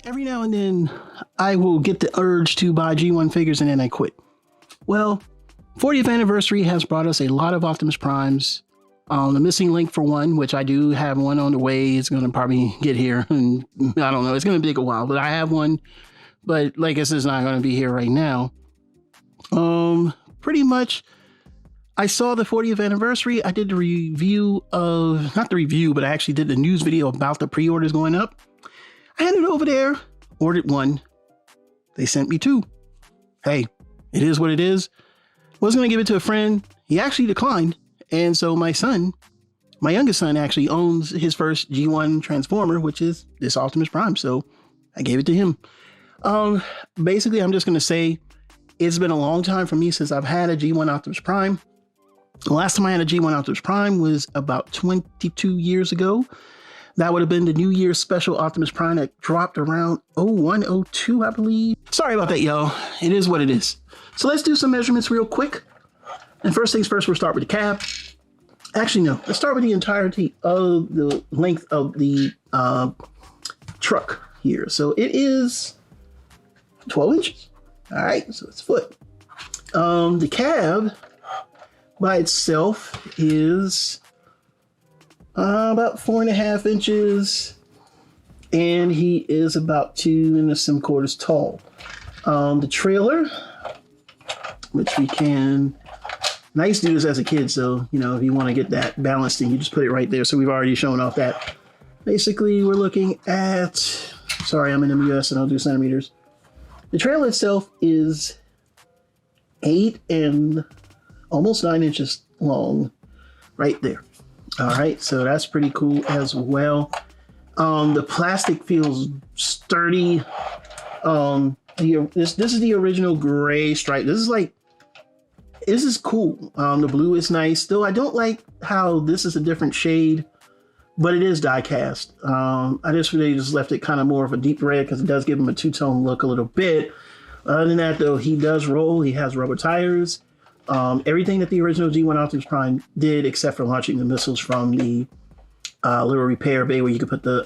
Every now and then, I will get the urge to buy G1 figures and then I quit. Well, 40th anniversary has brought us a lot of Optimus Primes. The missing link for one, which I do have one on the way. It's going to probably get here. And I don't know. It's going to take a while, but I have one. But like I said, it's not going to be here right now. Pretty much, I saw the 40th anniversary. I did the review of, not the review, but I actually did the news video about the pre-orders going up. I handed it over there, ordered one. They sent me two. Hey, it is what it is. Was going to give it to a friend. He actually declined. And so my son, my youngest son, actually owns his first G1 Transformer, which is this Optimus Prime. So I gave it to him. Basically, I'm just going to say it's been a long time for me since I've had a G1 Optimus Prime. The last time I had a G1 Optimus Prime was about 22 years ago. That would have been the New Year's special Optimus Prime that dropped around 0102, I believe. Sorry about that, y'all. It is what it is. So let's do some measurements real quick. And first things first, we'll start with the cab. Actually, no. Let's start with the entirety of the length of the truck here. So it is 12 inches. All right, so it's a foot. The cab by itself is about 4.5 inches, and he is about 2 1/4 tall. The trailer, which we can, I used to do this as a kid, so you know, if you want to get that balanced thing, you just put it right there. So we've already shown off that. Basically, we're looking at, sorry, I'm in the US and I'll do centimeters. The trailer itself is 8 and almost 9 inches long, right there. All right, so that's pretty cool as well. The plastic feels sturdy. This is the original gray stripe. This is cool. The blue is nice. Though I don't like how this is a different shade, but it is die cast. I just really just left it kind of more of a deep red because it does give him a two-tone look a little bit. Other than that, though, he does roll. He has rubber tires. Everything that the original G1 Optimus Prime did, except for launching the missiles from the little repair bay where you could put the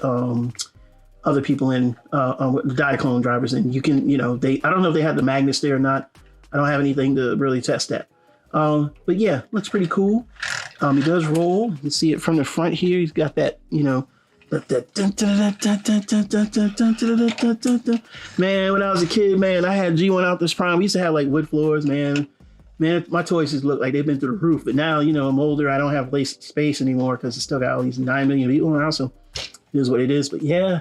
other people in, the Diaclone drivers in. You can, you know, I don't know if they had the magnets there or not. I don't have anything to really test that. But yeah, looks pretty cool. He does roll. You can see it from the front here. He's got that, you know, man, when I was a kid, man, I had G1 Optimus Prime. We used to have like wood floors, man. Man, my toys just look like they've been through the roof. But now, you know, I'm older. I don't have space anymore because it's still got all these 9 million people now. So it is what it is. But yeah,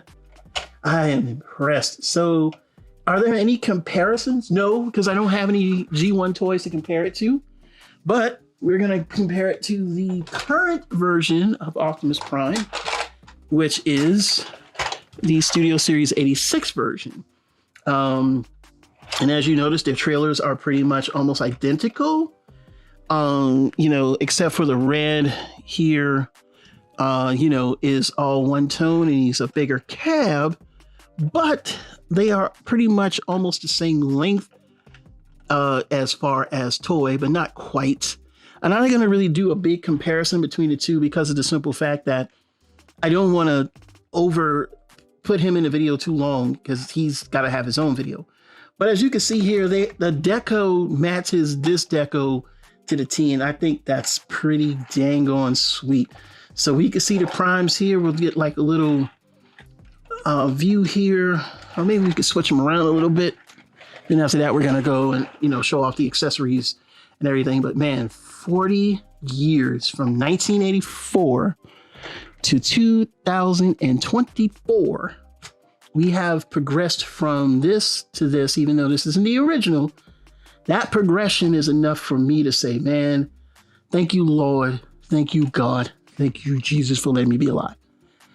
I am impressed. So are there any comparisons? No, because I don't have any G1 toys to compare it to. But we're going to compare it to the current version of Optimus Prime, which is the Studio Series 86 version. And as you notice, their trailers are pretty much almost identical, you know, except for the red here, you know, is all one tone and he's a bigger cab, but they are pretty much almost the same length as far as toy, but not quite. And I'm not going to really do a big comparison between the two because of the simple fact that I don't want to put him in the video too long because he's got to have his own video. But as you can see here, the deco matches this deco to the T, and I think that's pretty dang on sweet. So we can see the primes here. We'll get like a little view here, or maybe we could switch them around a little bit. Then after that, we're gonna go and, you know, show off the accessories and everything. But man, 40 years from 1984 to 2024. We have progressed from this to this, even though this isn't the original. That progression is enough for me to say, man, thank you, Lord. Thank you, God. Thank you, Jesus, for letting me be alive.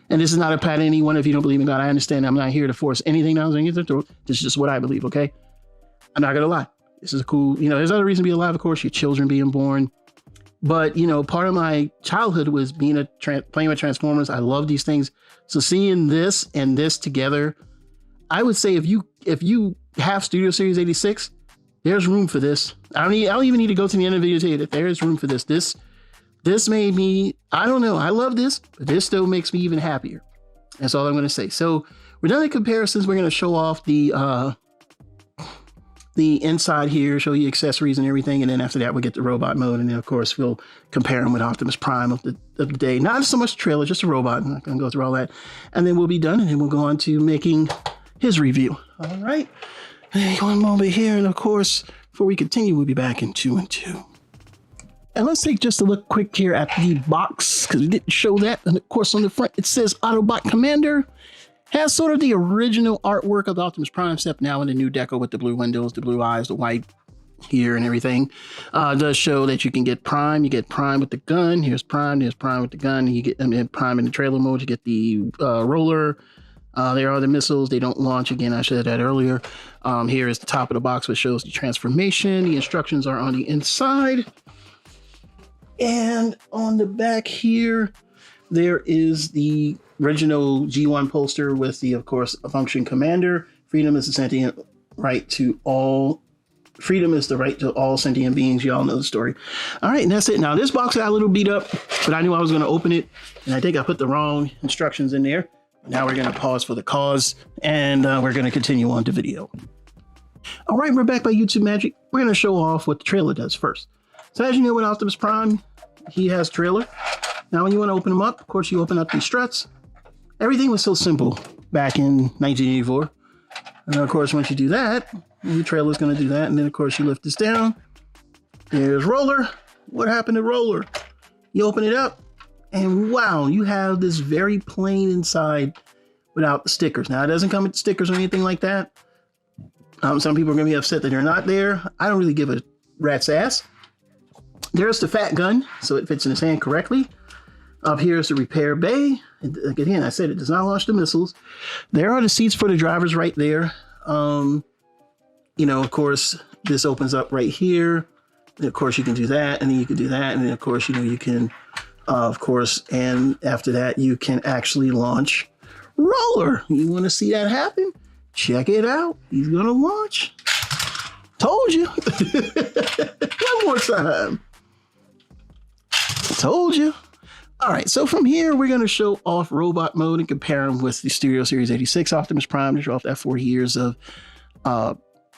And this is not a pat at anyone if you don't believe in God. I understand. I'm not here to force anything down your throat. This is just what I believe, okay? I'm not going to lie. This is a cool, you know, there's other reason to be alive, of course, your children being born. But, you know, part of my childhood was being playing with Transformers. I love these things. So seeing this and this together, I would say if you have Studio Series 86, there's room for this. I don't even need to go to the end of the video to tell you that there is room for this. This made me, I don't know, I love this, but this still makes me even happier. That's all I'm going to say. So we're done the comparisons. We're going to show off the inside here, show you accessories and everything. And then after that, we'll get the robot mode. And then, of course, we'll compare him with Optimus Prime of the day. Not so much trailer, just a robot. I'm not going to go through all that. And then we'll be done. And then we'll go on to making his review. All right. One moment here. And, of course, before we continue, we'll be back in 2 and 2. And let's take just a look quick here at the box, because we didn't show that. And, of course, on the front, it says Autobot Commander. Has sort of the original artwork of Optimus Prime, except now in the new deco with the blue windows, the blue eyes, the white here and everything. It does show that you can get Prime. You get Prime with the gun. Here's Prime with the gun. You get Prime in the trailer mode. You get the roller. There are the missiles. They don't launch. Again, I said that earlier. Here is the top of the box, which shows the transformation. The instructions are on the inside. And on the back here, there is the original G1 poster with the, of course, a function commander. Freedom is the sentient right to all. Freedom is the right to all sentient beings. Y'all know the story. All right, and that's it. Now, this box got a little beat up, but I knew I was going to open it, and I think I put the wrong instructions in there. Now we're going to pause for the cause, and we're going to continue on to video. All right, we're back by YouTube Magic. We're going to show off what the trailer does first. So as you know, with Optimus Prime, he has trailer. Now, when you want to open them up, of course, you open up these struts. Everything was so simple back in 1984. And of course, once you do that, the trailer is going to do that. And then, of course, you lift this down. There's roller. What happened to roller? You open it up, and wow, you have this very plain inside without the stickers. Now, it doesn't come with stickers or anything like that. Some people are going to be upset that they're not there. I don't really give a rat's ass. There's the fat gun, so it fits in his hand correctly. Up here is the repair bay. Again, I said it does not launch the missiles. There are the seats for the drivers right there. You know, of course, this opens up right here. And of course, you can do that, and then you can do that, and then of course, you know, you can, of course, and after that, you can actually launch roller. You want to see that happen? Check it out. He's gonna launch. Told you. One more time. Told you. All right, so from here, we're going to show off robot mode and compare them with the Stereo Series 86 Optimus Prime to show off that 40 years of,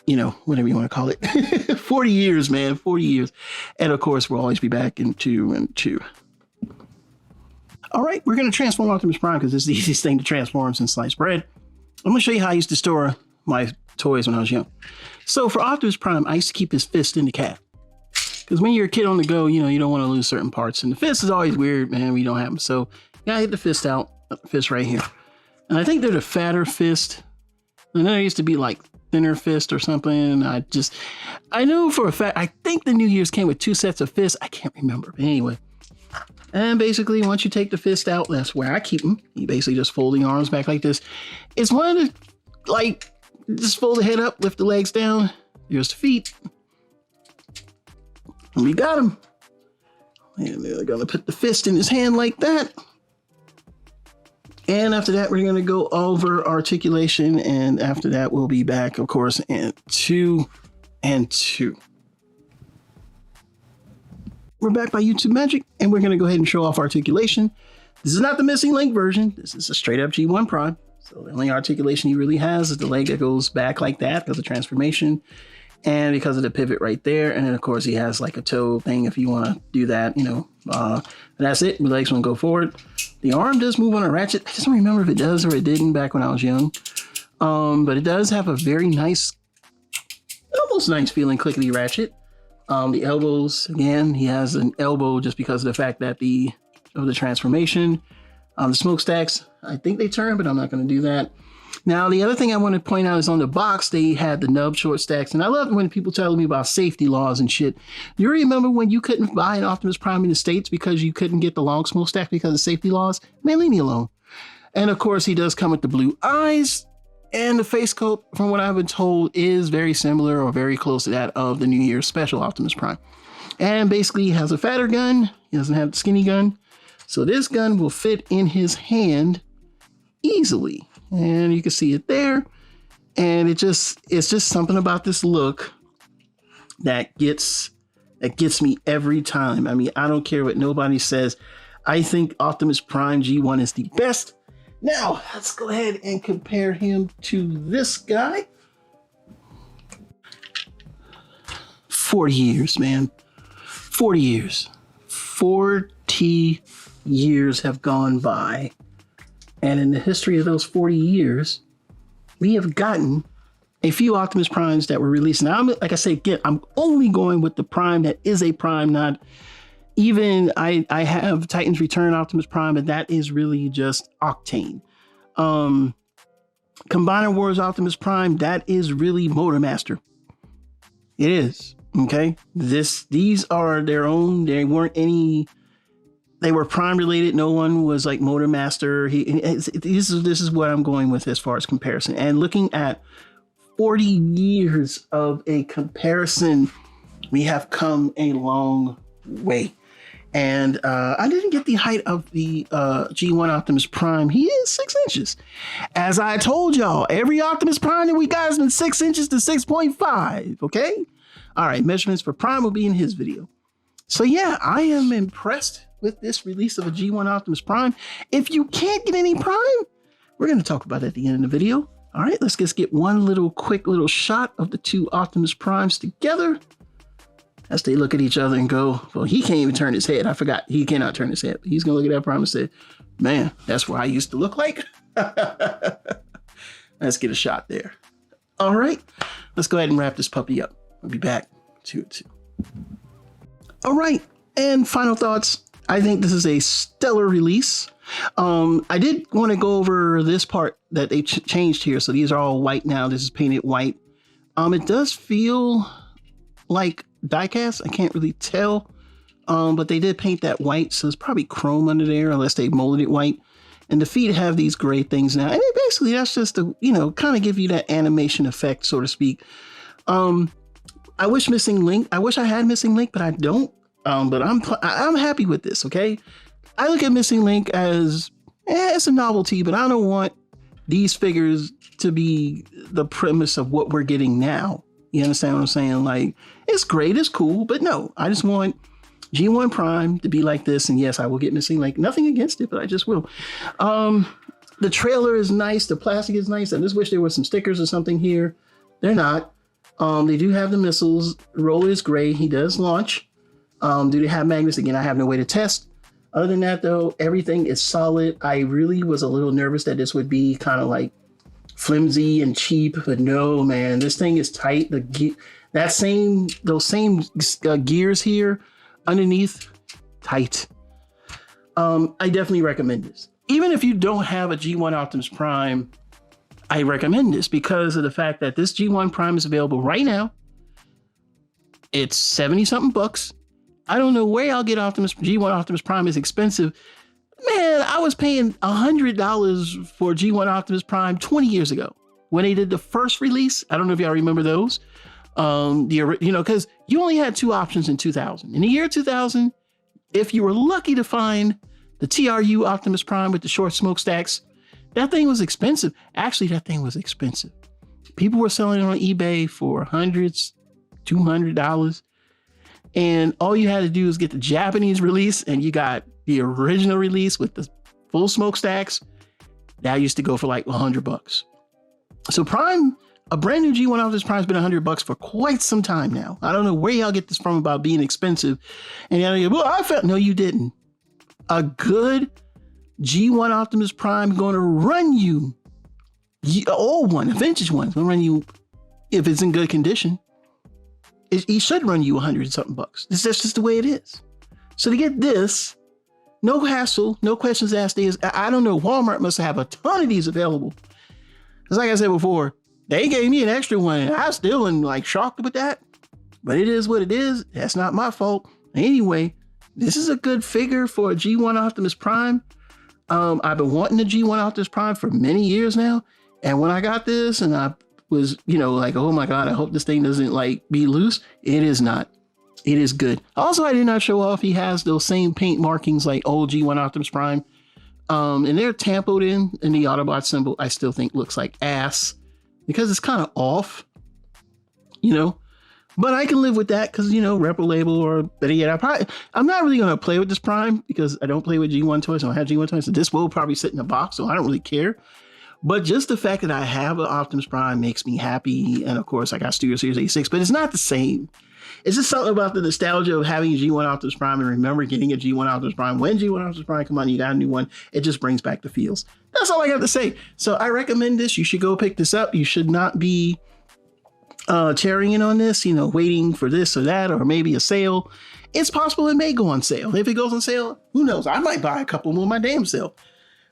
you know, whatever you want to call it. 40 years, man, 40 years. And of course, we'll always be back in 2 and 2. All right, we're going to transform Optimus Prime because it's the easiest thing to transform since sliced bread. I'm going to show you how I used to store my toys when I was young. So for Optimus Prime, I used to keep his fist in the cab. Because when you're a kid on the go, you know, you don't want to lose certain parts. And the fist is always weird, man. We don't have them. So yeah, I hit the fist out, the fist right here. And I think they're the fatter fist. And then there used to be like thinner fist or something. I know for a fact, I think the New Year's came with 2 sets of fists. I can't remember. But anyway. And basically, once you take the fist out, that's where I keep them. You basically just fold the arms back like this. It's one of the, like, just fold the head up, lift the legs down. Here's the feet. And we got him. And they're going to put the fist in his hand like that. And after that, we're going to go over articulation. And after that, we'll be back, of course, in 2 and 2. We're back by YouTube Magic, and we're going to go ahead and show off articulation. This is not the missing link version. This is a straight up G1 Prime. So the only articulation he really has is the leg that goes back like that because of transformation. And because of the pivot right there. And then, of course, he has like a toe thing if you want to do that, you know. That's it. The legs won't go forward. The arm does move on a ratchet. I just don't remember if it does or it didn't back when I was young. But it does have a very nice, almost nice feeling clickety ratchet. The elbows, again, he has an elbow just because of the fact that the transformation. The smokestacks, I think they turn, but I'm not going to do that. Now, the other thing I want to point out is on the box, they had the nub short stacks. And I love when people tell me about safety laws and shit. You remember when you couldn't buy an Optimus Prime in the States because you couldn't get the long smokestack because of safety laws? Man, leave me alone. And of course, he does come with the blue eyes. And the face sculpt, from what I've been told, is very similar or very close to that of the New Year's special Optimus Prime. And basically, he has a fatter gun. He doesn't have the skinny gun. So this gun will fit in his hand easily. And you can see it there. And it's just something about this look that gets me every time. I mean, I don't care what nobody says. I think Optimus Prime G1 is the best. Now, let's go ahead and compare him to this guy. 40 years, man. 40 years. 40 years have gone by. And in the history of those 40 years, we have gotten a few Optimus Primes that were released. Now, like I say, again, I'm only going with the Prime that is a Prime, not even I have Titans Return Optimus Prime, but that is really just Octane. Combiner Wars Optimus Prime, that is really Motormaster. It is. Okay. These are their own. They weren't any. They were Prime related. No one was like Motormaster. This is what I'm going with as far as comparison. And looking at 40 years of a comparison, we have come a long way. And I didn't get the height of the G1 Optimus Prime. He is 6 inches. As I told y'all, every Optimus Prime that we got has been 6 inches to 6.5. Okay. All right. Measurements for Prime will be in his video. So yeah, I am impressed with this release of a G1 Optimus Prime. If you can't get any Prime, we're going to talk about it at the end of the video. All right. Let's just get one quick little shot of the two Optimus Primes together. As they look at each other and go, well, he can't even turn his head. I forgot. He cannot turn his head. He's going to look at that Prime and say, man, that's what I used to look like. Let's get a shot there. All right. Let's go ahead and wrap this puppy up. I'll be back to it too. All right. And final thoughts. I think this is a stellar release. I did want to go over this part that they changed here. So these are all white now. This is painted white. It does feel like diecast. I can't really tell, but they did paint that white, so it's probably chrome under there unless they molded it white. And the feet have these gray things now, and basically that's just to, you know, kind of give you that animation effect, so to speak. I wish Missing Link. I wish I had Missing Link, but I don't. But I'm happy with this. Okay, I look at Missing Link as it's a novelty, but I don't want these figures to be the premise of what we're getting now. You understand what I'm saying? Like, it's great, it's cool, but no, I just want G1 Prime to be like this. And yes, I will get Missing Link. Nothing against it, but I just will. The trailer is nice. The plastic is nice. I just wish there were some stickers or something here. They're not. They do have the missiles. The roller is gray. He does launch. Do they have magnets? Again, I have no way to test. Other than that, though, everything is solid. I really was a little nervous that this would be kind of like flimsy and cheap, but no, man, this thing is tight. Those same gears here underneath, tight. I definitely recommend this. Even if you don't have a G1 Optimus Prime, I recommend this because of the fact that this G1 Prime is available right now. It's 70 something bucks. I don't know where I'll get G1 Optimus Prime is expensive. Man, I was paying $100 for G1 Optimus Prime 20 years ago when they did the first release. I don't know if y'all remember those. Because you only had two options in 2000. In the year 2000, if you were lucky to find the TRU Optimus Prime with the short smokestacks, that thing was expensive. Actually, that thing was expensive. People were selling it on eBay for hundreds, $200. And all you had to do is get the Japanese release, and you got the original release with the full smokestacks. That used to go for like $100. So Prime, a brand new G1 Optimus Prime has been $100 for quite some time now. I don't know where y'all get this from about being expensive. And y'all go, well, I felt, no, you didn't. A good G1 Optimus Prime going to run you, an old one, a vintage one, going to run you, if it's in good condition, he should run you 100 something bucks. That's just the way it is. So to get this, no hassle, no questions asked. I don't know. Walmart must have a ton of these available. Because like I said before, they gave me an extra one, and I still am like shocked with that. But it is what it is. That's not my fault. Anyway, this is a good figure for a G1 Optimus Prime. I've been wanting a G1 Optimus Prime for many years now. And when I got this and I was, like, oh my God, I hope this thing doesn't like be loose. It is not. It is good. Also, I did not show off. He has those same paint markings like old G1 Optimus Prime. And they're tampoed in the Autobot symbol. I still think looks like ass because it's kind of off, But I can live with that because, you know, Rebel label, or better yet, I'm not really going to play with this Prime because I don't play with G1 toys. I don't have G1 toys. So this will probably sit in a box, so I don't really care. But just the fact that I have an Optimus Prime makes me happy. And of course, I got Studio Series 86, but it's not the same. It's just something about the nostalgia of having a G1 Optimus Prime and remember getting a G1 Optimus Prime. When G1 Optimus Prime come on, you got a new one. It just brings back the feels. That's all I have to say. So I recommend this. You should go pick this up. You should not be tearing in on this, you know, waiting for this or that, or maybe a sale. It's possible it may go on sale. If it goes on sale, who knows? I might buy a couple more on my damn sale.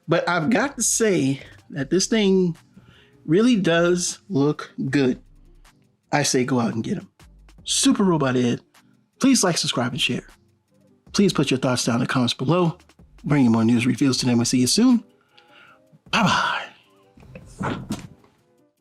But I've got to say that this thing really does look good. I say go out and get them. Super Robot Ed. Please like, subscribe, and share. Please put your thoughts down in the comments below. Bring you more news reviews today. We'll see you soon. Bye-bye.